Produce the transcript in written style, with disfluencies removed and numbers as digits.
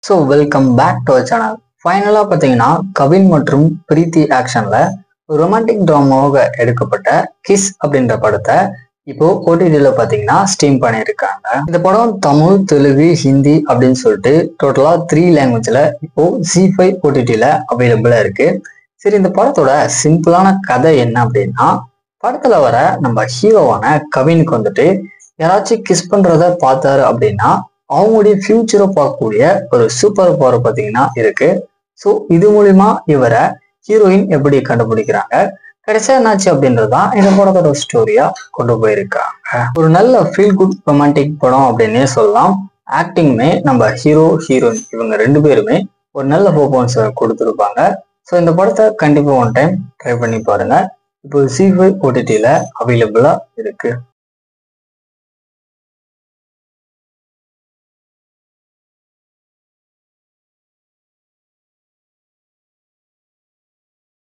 So welcome back to our channel. ஃபைனலாக பார்த்தீங்கன்னா கவின் மற்றும் பிரீத்தி ஆக்ஷன்ல ஒரு ரொமான்டிக் ட்ராமாவாக எடுக்கப்பட்ட கிஸ் அப்படின்ற படத்தை இப்போ ஓடிடியில் பார்த்தீங்கன்னா ஸ்ட்ரீம் பண்ணியிருக்காங்க. இந்த படம் தமிழ், தெலுங்கு, ஹிந்தி அப்படின்னு சொல்லிட்டு டோட்டலாக 3 லாங்குவேஜில் இப்போ Z5 ஓடிடியில் அவைலபிளாக இருக்கு. சரி, இந்த படத்தோட சிம்பிளான கதை என்ன அப்படின்னா, படத்துல வர நம்ம ஹீரோவான கவினுக்கு வந்துட்டு யாராச்சும் கிஸ் பண்றத பார்த்தாரு அப்படின்னா அவங்களுடைய ஃபியூச்சரை பார்க்கக்கூடிய ஒரு சூப்பர் பவர் பார்த்தீங்கன்னா இருக்கு. ஸோ இது மூலியமா இவரை ஹீரோயின் எப்படி கண்டுபிடிக்கிறாங்க, கடைசியா என்னாச்சு அப்படின்றதுதான் இந்த படத்தோட ஸ்டோரியா கொண்டு போயிருக்காங்க. ஒரு நல்ல ஃபீல் குட் ரொமான்டிக் படம் அப்படின்னே சொல்லலாம். ஆக்டிங்குமே நம்ம ஹீரோ ஹீரோயின் இவங்க 2 பேருமே ஒரு நல்ல பெர்ஃபார்மன்ஸ் கொடுத்துருப்பாங்க. ஸோ இந்த படத்தை கண்டிப்பா ஒன் டைம் ட்ரை பண்ணி பாருங்க. இப்போ Z5 ஓடிடியில் அவைலபிளா இருக்கு.